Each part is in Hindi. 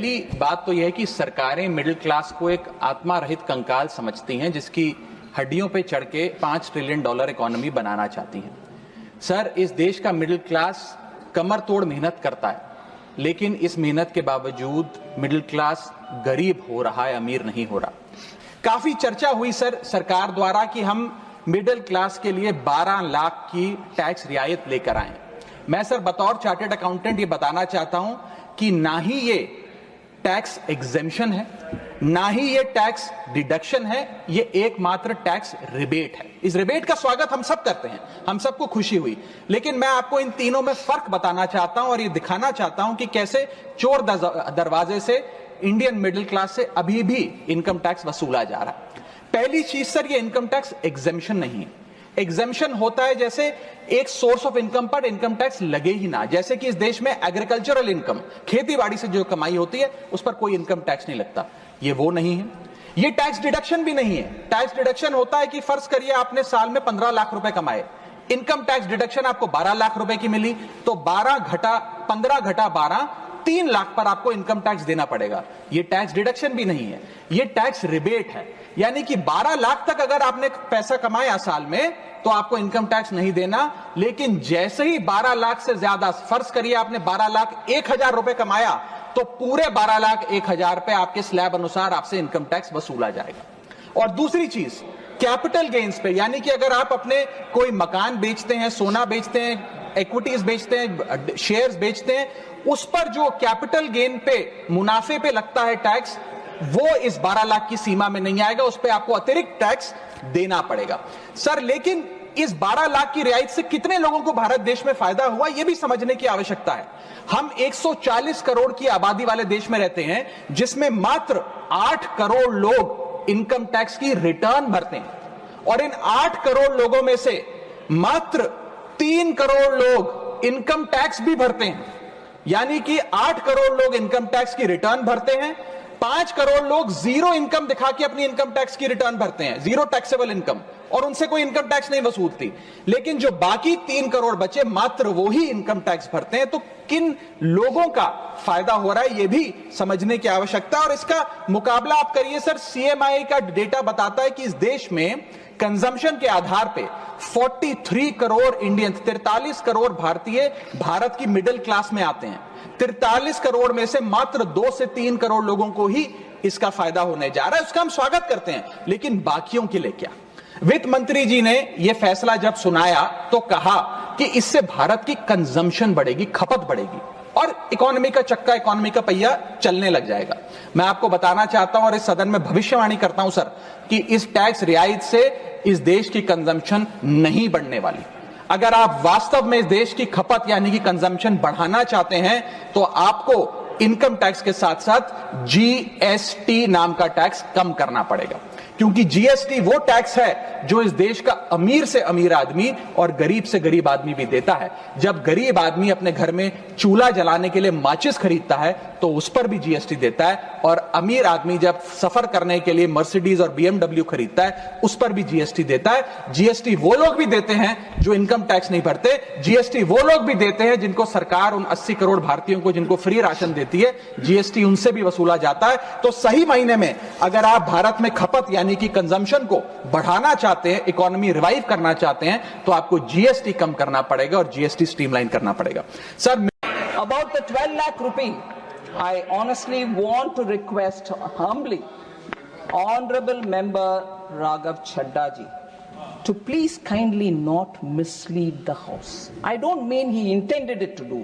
पहली बात तो यह है कि सरकारें मिडिल क्लास को एक आत्मा रहित कंकाल समझती हैं, जिसकी हड्डियों पे चढ़ के $5 ट्रिलियन इकोनॉमी बनाना चाहती हैं। सर, इस देश का मिडिल क्लास कमर तोड़ मेहनत करता है, लेकिन इस मेहनत के बावजूद मिडिल क्लास गरीब हो रहा है, अमीर नहीं हो रहा। काफी चर्चा हुई सर सरकार द्वारा कि हम मिडिल क्लास के लिए 12 लाख की टैक्स रियायत लेकर आए। मैं सर बतौर चार्टर्ड अकाउंटेंट ये बताना चाहता हूं कि ना ही ये टैक्स एग्जेम्पशन है, ना ही ये टैक्स डिडक्शन है, ये एकमात्र टैक्स रिबेट है। इस रिबेट का स्वागत हम सब करते हैं, हम सबको खुशी हुई, लेकिन मैं आपको इन तीनों में फर्क बताना चाहता हूं और ये दिखाना चाहता हूं कि कैसे चोर दरवाजे से इंडियन मिडिल क्लास से अभी भी इनकम टैक्स वसूला जा रहा है। पहली चीज सर, ये इनकम टैक्स एग्जेम्पशन नहीं है। एग्जेम्पशन होता है जैसे एक सोर्स ऑफ इनकम पर इनकम टैक्स लगे ही ना, जैसे कि इस देश में एग्रीकल्चरल इनकम, खेती बाड़ी से जो कमाई होती है उस पर कोई इनकम टैक्स नहीं लगता। ये वो नहीं है। ये टैक्स डिडक्शन भी नहीं है। टैक्स डिडक्शन होता है कि फर्ज करिए आपने साल में 15 लाख रुपए कमाए, इनकम टैक्स डिडक्शन आपको 12 लाख रुपए की मिली, तो 15 घटा 12 3 लाख पर आपको इनकम टैक्स देना पड़ेगा। ये टैक्स डिडक्शन भी नहीं है, ये टैक्स रिबेट है। यानी कि 12 लाख तक अगर आपने पैसा कमाया साल में तो आपको इनकम टैक्स नहीं देना, लेकिन जैसे ही 12 लाख से ज्यादा, फर्ज करिए आपने 12 लाख 1,000 रुपए कमाया, तो पूरे 12 लाख 1,000 पे आपके स्लैब अनुसार आपसे इनकम टैक्स वसूला जाएगा। और दूसरी चीज, कैपिटल गेन्स पे, यानी कि अगर आप अपने कोई मकान बेचते हैं, सोना बेचते हैं, इक्विटीज बेचते हैं, शेयर्स बेचते हैं, उस पर जो कैपिटल गेन पे, मुनाफे पे लगता है टैक्स, वो इस 12 लाख की सीमा में नहीं आएगा, उस पे आपको अतिरिक्त टैक्स देना पड़ेगा। सर, लेकिन इस 12 लाख की रियायत से कितने लोगों को भारत देश में फायदा हुआ, यह भी समझने की आवश्यकता है। हम 140 करोड़ की आबादी वाले देश में रहते हैं, जिसमें मात्र 8 करोड़ लोग इनकम टैक्स की रिटर्न भरते हैं, और इन 8 करोड़ लोगों में से मात्र 3 करोड़ लोग इनकम टैक्स भी भरते हैं। यानी कि 8 करोड़ लोग इनकम टैक्स की रिटर्न भरते हैं, 5 करोड़ लोग जीरो इनकम दिखा के अपनी इनकम टैक्स की रिटर्न भरते हैं, जीरो टैक्सेबल इनकम, और उनसे कोई इनकम टैक्स नहीं वसूलती। लेकिन जो बाकी 3 करोड़ बचे, मात्र वो ही इनकम टैक्स भरते हैं। तो किन लोगों का फायदा हो रहा है, ये भी समझने की आवश्यकता है। और इसका मुकाबला आप करिए सर, सीएमआई का डेटा बताता है कि इस देश में कंजम्पशन के आधार पे 43 करोड़ इंडियंस, 43 करोड़ भारतीय भारत की मिडिल क्लास में आते हैं। 43 करोड़ में से मात्र 2 से 3 करोड़ लोगों को ही इसका फायदा होने जा रहा है। उसका हम स्वागत करते हैं, लेकिन बाकियों के लिए क्या? वित्त मंत्री जी ने यह फैसला जब सुनाया तो कहा कि इससे भारत की कंजम्पशन बढ़ेगी, खपत बढ़ेगी, और इकोनॉमी का चक्का, इकोनॉमी का पहिया चलने लग जाएगा। मैं आपको बताना चाहता हूं और इस सदन में भविष्यवाणी करता हूं सर, कि इस टैक्स रियायत से इस देश की कंजम्पशन नहीं बढ़ने वाली। अगर आप वास्तव में इस देश की खपत यानी कि कंजम्पशन बढ़ाना चाहते हैं, तो आपको इनकम टैक्स के साथ साथ जीएसटी नाम का टैक्स कम करना पड़ेगा, क्योंकि जीएसटी वो टैक्स है जो इस देश का अमीर से अमीर आदमी और गरीब से गरीब आदमी भी देता है। जब गरीब आदमी अपने घर में चूल्हा जलाने के लिए माचिस खरीदता है तो उस पर भी जीएसटी देता है, और अमीर आदमी जब सफर करने के लिए मर्सिडीज और बीएमडब्ल्यू खरीदता है उस पर भी जीएसटी देता है। जीएसटी वो लोग भी देते हैं जो इनकम टैक्स नहीं भरते, जीएसटी वो लोग भी देते हैं जिनको सरकार, उन 80 करोड़ भारतीयों को जिनको फ्री राशन देती है, जीएसटी उनसे भी वसूला जाता है। तो सही मायने में अगर आप भारत में खपत यानी कि कंजम्पशन को बढ़ाना चाहते हैं, इकोनॉमी रिवाइव करना चाहते हैं, तो आपको जीएसटी कम करना पड़ेगा और जीएसटी स्ट्रीमलाइन करना पड़ेगा। Sir, about the 12 lakh rupee, I honestly want to request humbly Honorable Member Raghav Chadha ji to please kindly not mislead the House. I don't mean he intended it to do.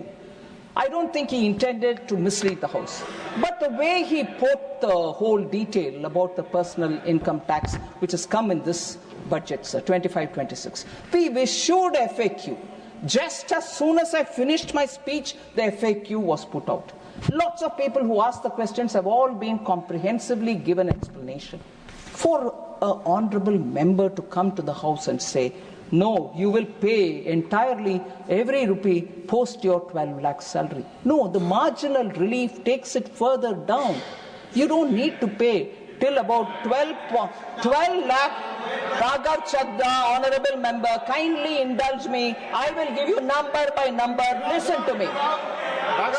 I don't think he intended to mislead the House. But the way he put the whole detail about the personal income tax, which has come in this budget, sir, 25-26, we issued FAQ. Just as soon as I finished my speech, the FAQ was put out. Lots of people who asked the questions have all been comprehensively given explanation. For an honorable member to come to the House and say, no, you will pay entirely every rupee post your 12 lakh salary. No, the marginal relief takes it further down. You don't need to pay till about 12 lakh. Raghav Chadha, honorable member, kindly indulge me. I will give you number by number. Listen to me.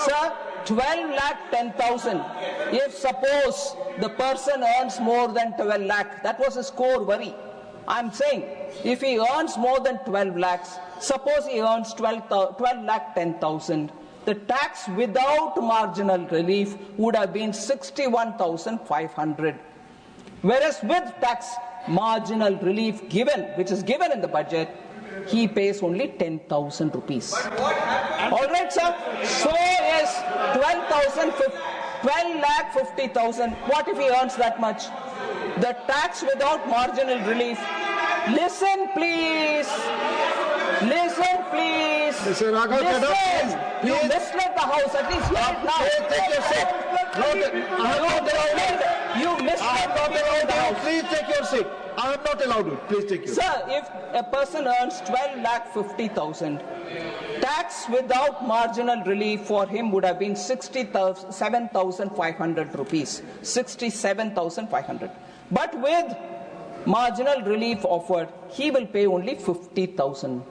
Sir, 12 lakh 10,000. If suppose the person earns more than 12 lakh, that was his core worry. I'm saying if he earns more than 12 lakhs, suppose he earns 12 lakh 10,000, the tax without marginal relief would have been 61,500. Whereas with tax marginal relief given, which is given in the budget, he pays only 10,000 rupees. All right, sir. So yes, 12 lakh 50,000. What if he earns that much? The tax without marginal relief. Listen, please. Listen, please. Mr. Raghav Chadha, You misled the house. At least hear it now. Take your seat. You misled the house. Please take your seat. I am not allowed it. Please take your seat. Sir, if a person earns 12 lakh 50,000, tax without marginal relief for him would have been 67,500 rupees. 67,500. But with marginal relief offered, he will pay only 50,000.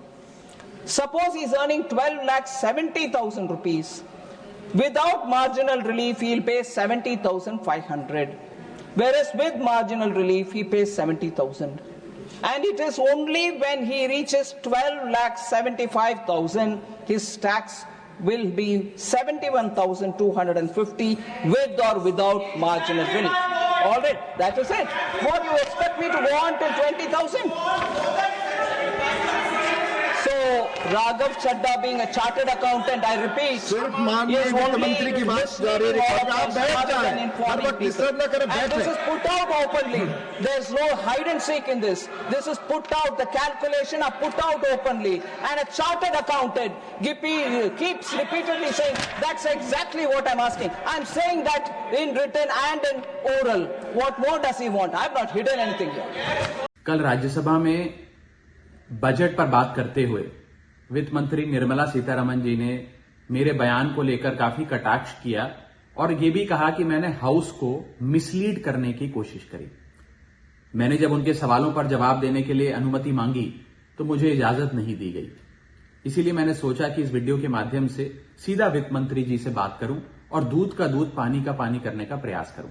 Suppose he is earning 12 lakh 70,000 rupees. Without marginal relief, he will pay 70,500. Whereas with marginal relief, he pays 70,000. And it is only when he reaches 12 lakh 75,000, his tax will be 71,250 with or without marginal relief. All right, that is it. What do you expect me to go on till 20,000? So, Raghav Chadha being a chartered accountant, I repeat, सिर्फ माननीय वित्त मंत्री की बात जारी रखिए। आप बैठ जाएं। हर वक्त डिस्टर्ब न करें, बैठ and this जाएं। is put out openly. There's no hide and seek in this. This is put out, the calculation are put out openly. And a chartered accountant keeps repeatedly saying, that's exactly what I'm asking. I'm saying that in written and in oral. What more does he want? I've not hidden anything here. कल राज्यसभा में बजट पर बात करते हुए वित्त मंत्री निर्मला सीतारमण जी ने मेरे बयान को लेकर काफी कटाक्ष किया और ये भी कहा कि मैंने हाउस को मिसलीड करने की कोशिश करी। मैंने जब उनके सवालों पर जवाब देने के लिए अनुमति मांगी तो मुझे इजाजत नहीं दी गई। इसीलिए मैंने सोचा कि इस वीडियो के माध्यम से सीधा वित्त मंत्री जी से बात करूं और दूध का दूध पानी का पानी करने का प्रयास करूं।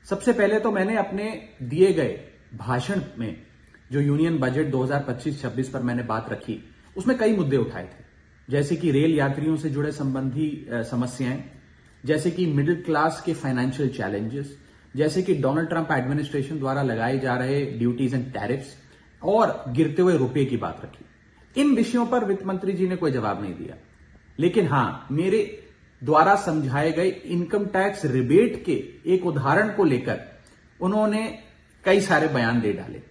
सबसे पहले तो मैंने अपने दिए गए भाषण में जो यूनियन बजट 2025-26 पर मैंने बात रखी, उसमें कई मुद्दे उठाए थे, जैसे कि रेल यात्रियों से जुड़े संबंधी समस्याएं, जैसे कि मिडिल क्लास के फाइनेंशियल चैलेंजेस, जैसे कि डोनाल्ड ट्रंप एडमिनिस्ट्रेशन द्वारा लगाए जा रहे ड्यूटीज एंड टैरिफ्स और गिरते हुए रुपये की बात रखी। इन विषयों पर वित्त मंत्री जी ने कोई जवाब नहीं दिया, लेकिन हां, मेरे द्वारा समझाए गए इनकम टैक्स रिबेट के एक उदाहरण को लेकर उन्होंने कई सारे बयान दे डाले।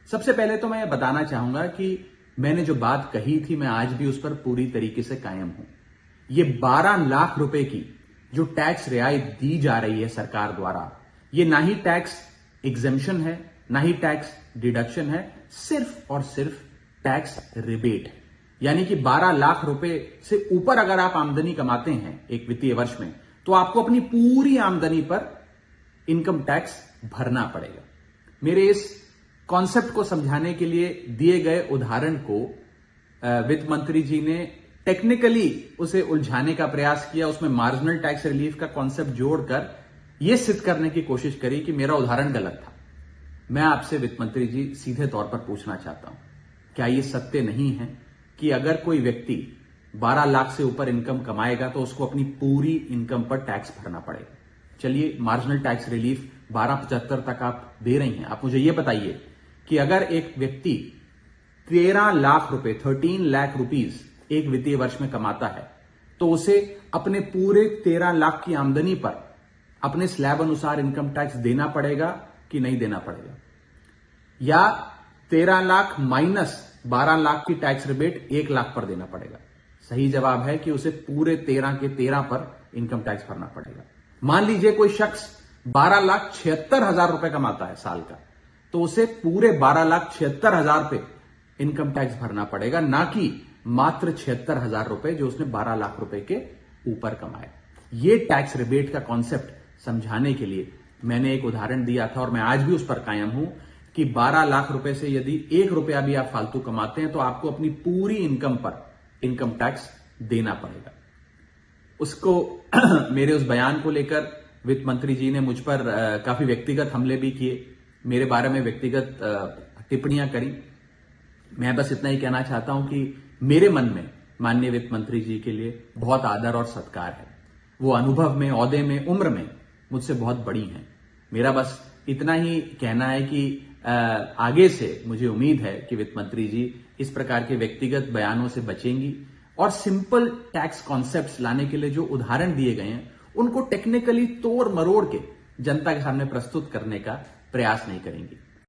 सबसे पहले तो मैं ये बताना चाहूंगा कि मैंने जो बात कही थी, मैं आज भी उस पर पूरी तरीके से कायम हूं। ये 12 लाख रुपए की जो टैक्स रियायत दी जा रही है सरकार द्वारा, ये ना ही टैक्स एग्जेम्पशन है, ना ही टैक्स डिडक्शन है, सिर्फ और सिर्फ टैक्स रिबेट है। यानी कि 12 लाख रुपए से ऊपर अगर आप आमदनी कमाते हैं एक वित्तीय वर्ष में, तो आपको अपनी पूरी आमदनी पर इनकम टैक्स भरना पड़ेगा। मेरे इस कॉन्सेप्ट को समझाने के लिए दिए गए उदाहरण को वित्त मंत्री जी ने टेक्निकली उसे उलझाने का प्रयास किया, उसमें मार्जिनल टैक्स रिलीफ का कॉन्सेप्ट जोड़कर यह सिद्ध करने की कोशिश करी कि मेरा उदाहरण गलत था। मैं आपसे वित्त मंत्री जी सीधे तौर पर पूछना चाहता हूं, क्या यह सत्य नहीं है कि अगर कोई व्यक्ति 12 लाख से ऊपर इनकम कमाएगा तो उसको अपनी पूरी इनकम पर टैक्स भरना पड़ेगा? चलिए, मार्जिनल टैक्स रिलीफ 1275 तक आप दे रही हैं। आप मुझे यह बताइए कि अगर एक व्यक्ति 13 लाख रुपए 13 लाख रुपीज एक वित्तीय वर्ष में कमाता है, तो उसे अपने पूरे 13 लाख की आमदनी पर अपने स्लैब अनुसार इनकम टैक्स देना पड़ेगा कि नहीं देना पड़ेगा? या 13 लाख माइनस 12 लाख की टैक्स रिबेट 1 लाख पर देना पड़ेगा? सही जवाब है कि उसे पूरे 13 के 13 पर इनकम टैक्स भरना पड़ेगा। मान लीजिए कोई शख्स 12,76,000 रुपए कमाता है साल का, तो उसे पूरे 12,76,000 पे इनकम टैक्स भरना पड़ेगा, ना कि मात्र 76,000 रुपए जो उसने 12 लाख रुपए के ऊपर कमाए। ये टैक्स रिबेट का कॉन्सेप्ट समझाने के लिए मैंने एक उदाहरण दिया था और मैं आज भी उस पर कायम हूं कि 12 लाख रुपए से यदि 1 रुपया भी आप फालतू कमाते हैं तो आपको अपनी पूरी इनकम पर इनकम टैक्स देना पड़ेगा। उसको मेरे उस बयान को लेकर वित्त मंत्री जी ने मुझ पर काफी व्यक्तिगत हमले भी किए, मेरे बारे में व्यक्तिगत टिप्पणियां करी। मैं बस इतना ही कहना चाहता हूं कि मेरे मन में माननीय वित्त मंत्री जी के लिए बहुत आदर और सत्कार है। वो अनुभव में, ओहदे में, उम्र में मुझसे बहुत बड़ी हैं। मेरा बस इतना ही कहना है कि आगे से मुझे उम्मीद है कि वित्त मंत्री जी इस प्रकार के व्यक्तिगत बयानों से बचेंगी और सिंपल टैक्स कॉन्सेप्ट्स लाने के लिए जो उदाहरण दिए गए हैं उनको टेक्निकली तोड़ मरोड़ के जनता के सामने प्रस्तुत करने का प्रयास नहीं करेंगी।